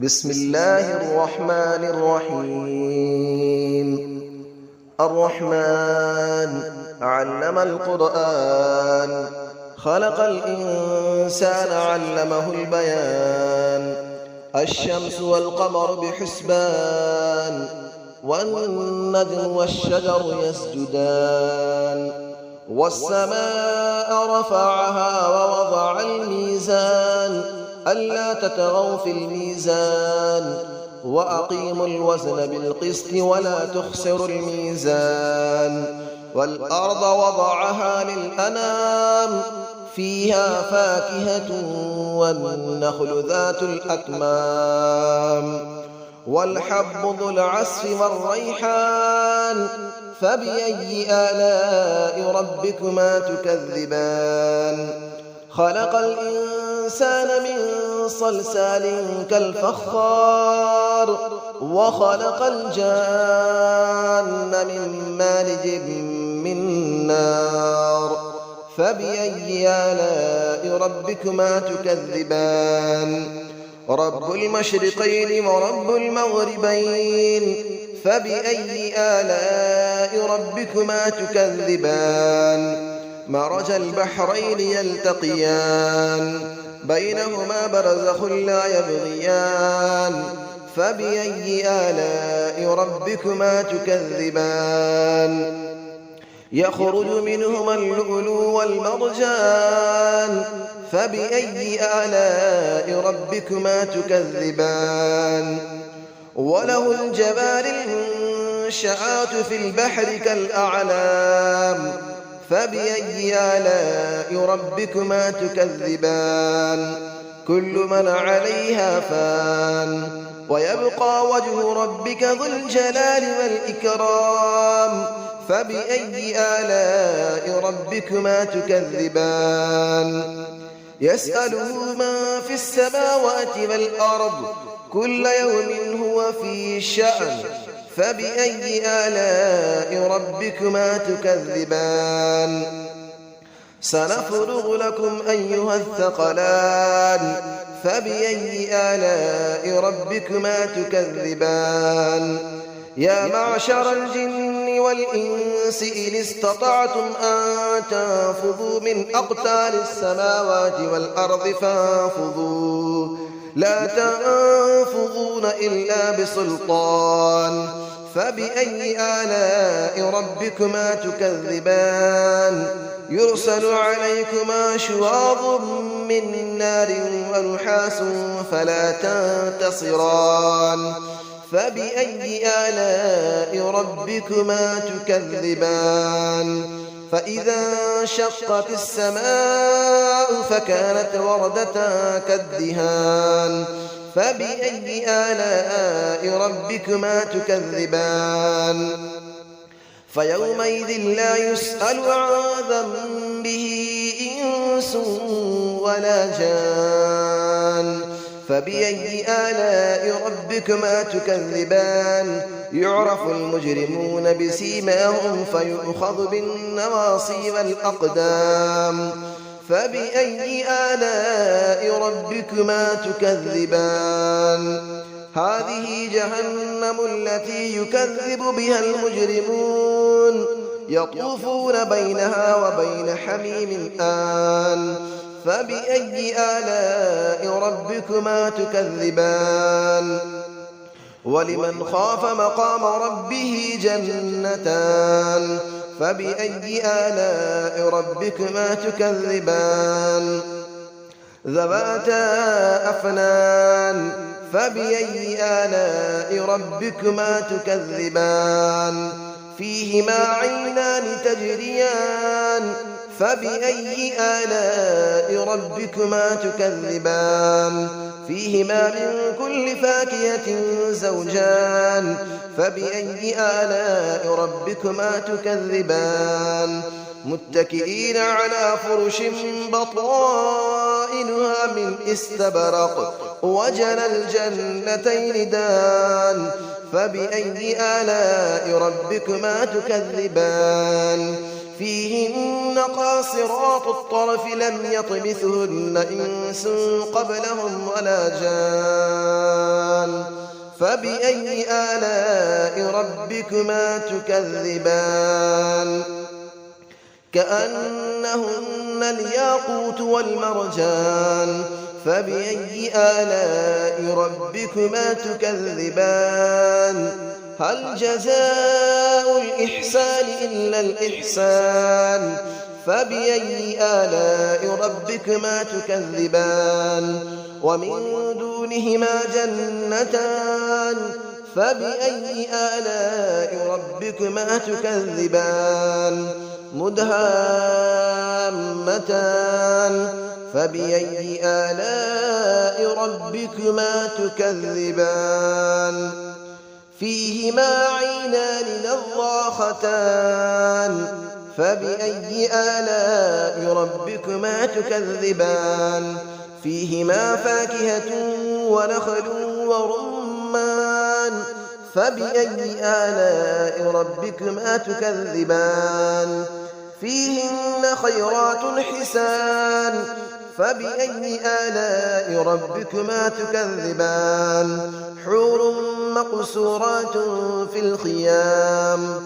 بسم الله الرحمن الرحيم. الرحمن علم القرآن، خلق الإنسان علمه البيان. الشمس والقمر بحسبان، والنجم والشجر يسجدان. والسماء رفعها ووضع الميزان، ألا تطغوا في الميزان، وأقيموا الوزن بالقسط ولا تخسروا الميزان. والأرض وضعها للأنام، فيها فاكهة والنخل ذات الأكمام. والحب ذو العصف والريحان، فبأي آلاء ربكما تكذبان. خلق الإنسان من صلصال كالفخار، وخلق الجان من مارج من نار. فبأي آلاء ربكما تكذبان. رب المشرقين ورب المغربين، فبأي آلاء ربكما تكذبان. مرج البحرين يلتقيان، بينهما برزخ لا يبغيان. فبأي آلاء ربكما تكذبان. يخرج منهما اللؤلؤ والمرجان، فبأي آلاء ربكما تكذبان. وله الجوار المنشآت في البحر كالأعلام، فبأي آلاء ربكما تكذبان. كل من عليها فان، ويبقى وجه ربك ذو الجلال والإكرام. فبأي آلاء ربكما تكذبان. يسأله من في السماوات والأرض، كل يوم هو في شأن. فبأي آلاء ربكما تكذبان. سنفرغ لكم أيها الثقلان، فبأي آلاء ربكما تكذبان. يا معشر الجن والإنس إن استطعتم أن تنفذوا من أقطار السماوات والأرض فانفذوا، لا تنفذون إلا بسلطان. فبأي آلاء ربكما تكذبان. يرسل عليكما شواظ من نار ونحاس فلا تنتصران. فبأي آلاء ربكما تكذبان. فإذا انشقت السماء فكانت وردة كالدهان. فبأي آلاء ربكما تكذبان. فيومئذ لا يسأل عن ذنبه إنس ولا جان. فبأي آلاء ربكما تكذبان. يعرف المجرمون بسيماهم فيؤخذ بالنواصي والأقدام. فبأي آلاء ربكما تكذبان. هذه جهنم التي يكذب بها المجرمون، يطوفون بينها وبين حميم آن. فبأي آلاء ربكما تكذبان. ولمن خاف مقام ربه جنتان. فبأي آلاء ربكما تكذبان. ذواتا أفنان. فبأي آلاء ربكما تكذبان. فيهما عينان تجريان. فبأي آلاء ربكما تكذبان. فيهما من كل فاكهة زوجان. فبأي آلاء ربكما تكذبان. متكئين على فرش بطائنها من استبرق، وجنى الجنتين دان. فبأي آلاء ربكما تكذبان. فيهن قاصرات الطرف لم يطمثهن إنس قبلهم ولا جان. فبأي آلاء ربكما تكذبان كأنهن الياقوت والمرجان فبأي آلاء ربكما تكذبان هل جزاء الإحسان إلا الإحسان فبأي آلاء ربكما تكذبان ومن دونهما جنتان فبأي آلاء ربكما تكذبان مدهامتان فبأي آلاء ربكما تكذبان فيهما عينان نضاختان فبأي آلاء ربكما تكذبان فيهما فاكهة ونخل ورمان فبأي آلاء ربكما تكذبان فيهن خيرات حسان فبأي آلاء ربكما تكذبان حور مقصورات في الخيام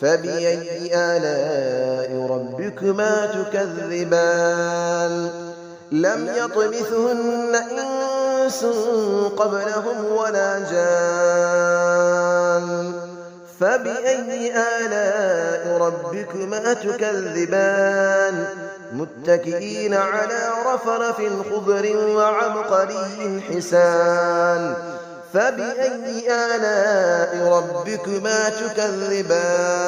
فبأي آلاء ربكما تكذبان لم يطمثهن إنس قبلهم ولا جان فبأي آلاء ربكما تكذبان متكئين على رفرف خضر وعبقري حسان فبأي آلاء ربكما تكذبان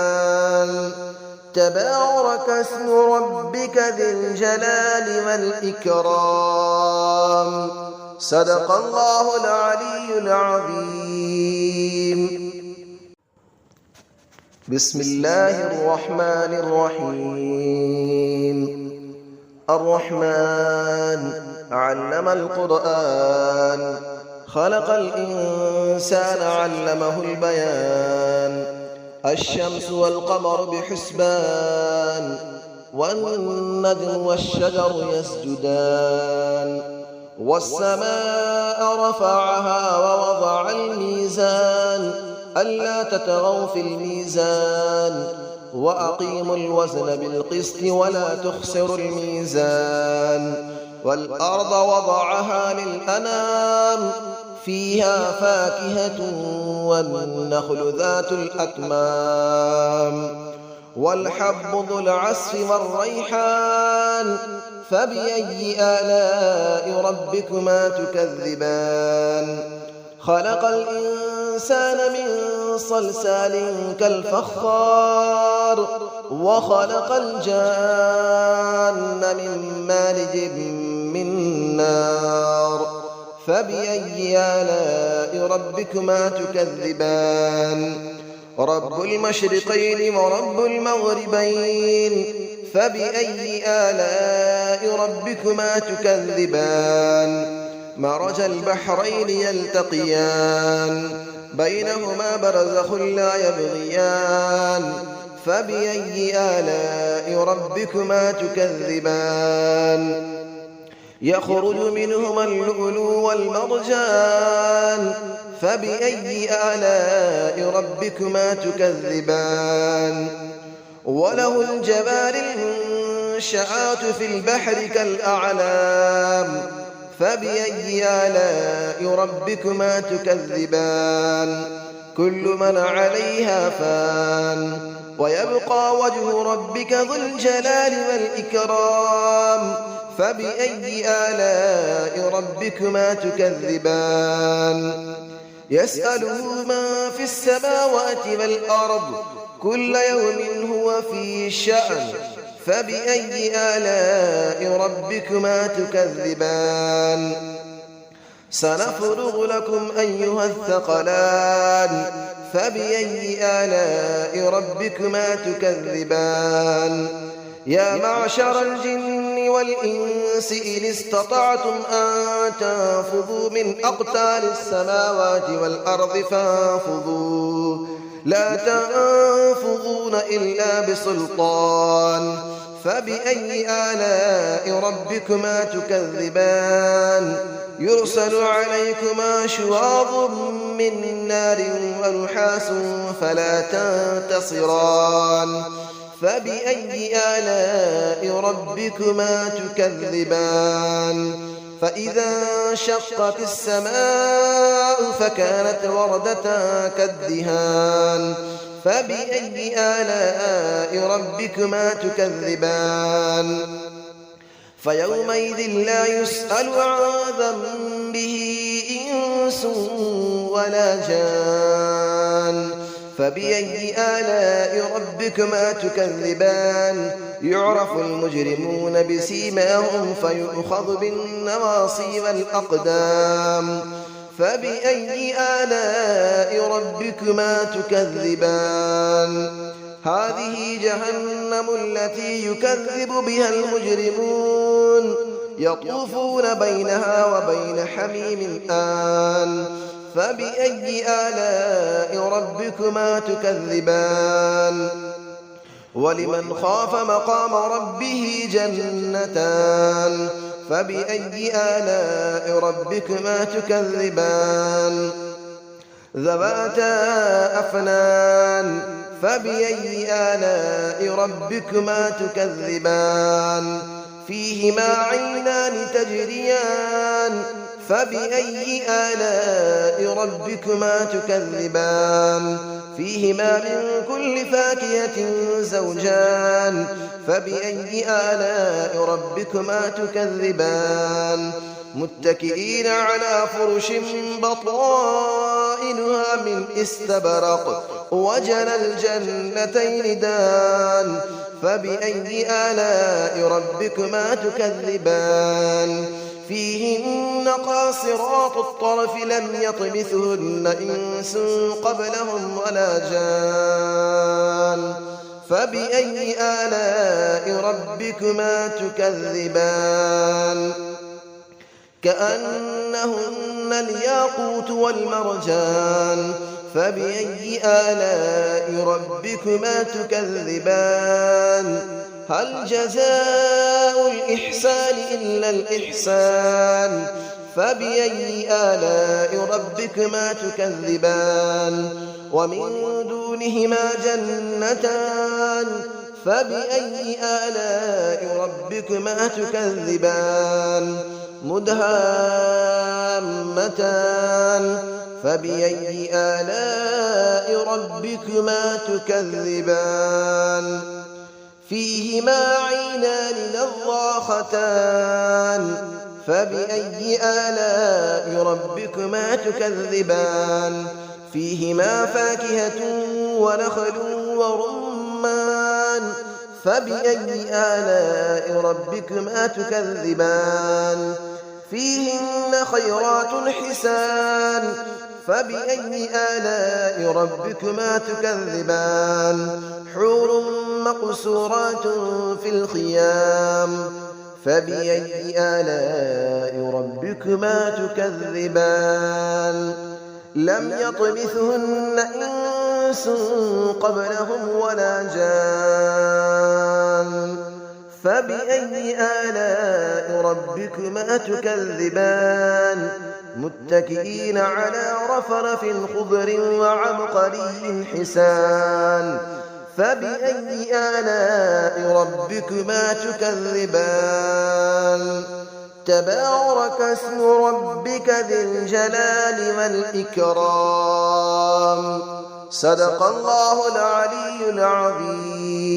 تبارك اسم ربك ذي الجلال والإكرام صدق الله العلي العظيم بسم الله الرحمن الرحيم الرحمن علم القرآن خلق الإنسان علمه البيان الشمس والقمر بحسبان والنجم والشجر يسجدان والسماء رفعها ووضع الميزان ألا تطغوا في الميزان وأقيموا الوزن بالقسط ولا تخسروا الميزان والأرض وضعها للأنام فيها فاكهة والنخل ذات الأكمام والحب ذو العصف والريحان فبأي آلاء ربكما تكذبان خلق الإنسان من صلصال كالفخار وخلق الجان من مارج من نار فبأي آلاء ربكما تكذبان رب المشرقين ورب المغربين فبأي آلاء ربكما تكذبان مرج البحرين يلتقيان بينهما برزخ لا يبغيان فبأي آلاء ربكما تكذبان يخرج منهما اللؤلؤ والمرجان فبأي آلاء ربكما تكذبان وله الجبال المنشآت في البحر كالأعلام فبأي آلاء ربكما تكذبان كل من عليها فان ويبقى وجه ربك ذو الجلال والإكرام فبأي آلاء ربكما تكذبان يسأله من في السماوات والأرض كل يوم هو في شأن فبأي آلاء ربكما تكذبان سنفرغ لكم أيها الثقلان فبأي آلاء ربكما تكذبان يا معشر الجن والإنس إن استطعتم أن تنفذوا من أقطار السماوات والأرض فانفذوا لا تنفذون إلا بسلطان فبأي آلاء ربكما تكذبان يرسل عليكما شواظ من نار ونحاس فلا تنتصران فبأي آلاء ربكما تكذبان فإذا انشقت السماء فكانت وردة كالدهان فبأي آلاء ربكما تكذبان فيومئذ لا يسأل عن ذنبه إنس ولا جان فبأي آلاء ربكما تكذبان يعرف المجرمون بسيماهم فيؤخذ بالنواصي والأقدام فبأي آلاء ربكما تكذبان هذه جهنم التي يكذب بها المجرمون يطوفون بينها وبين حميم آن فبأي آلاء ربكما تكذبان ولمن خاف مقام ربه جنتان فبأي آلاء ربكما تكذبان ذواتا أفنان فبأي آلاء ربكما تكذبان فيهما عينان تجريان فبأي آلاء ربكما تكذبان فيهما من كل فاكهة زوجان فبأي آلاء ربكما تكذبان متكئين على فرش بطائنها من استبرق وجنى الجنتين دان فبأي آلاء ربكما تكذبان فيهن قاصرات الطرف لم يطمثهن إنس قبلهم ولا جان فبأي آلاء ربكما تكذبان كأنهن الياقوت والمرجان فبأي آلاء ربكما تكذبان هل جزاء الإحسان إلا الإحسان فبأي آلاء ربكما تكذبان ومن دونهما جنتان فبأي آلاء ربكما تكذبان مدهامتان فبأي آلاء ربكما تكذبان فيهما عينان نضاختان فبأي آلاء ربكما تكذبان فيهما فاكهة ونخل ورمان فبأي آلاء ربكما تكذبان فيهن خيرات حسان فبأي آلاء ربكما تكذبان حور مقصورات في الخيام فبأي آلاء ربكما تكذبان لم يطمثهن إنس قبلهم ولا جان فبأي آلاء ربكما تكذبان متكئين على رفرف خضر وعبقري حسان فبأي آلاء ربكما تكذبان تبارك اسم ربك ذي الجلال والإكرام صدق الله العلي العظيم.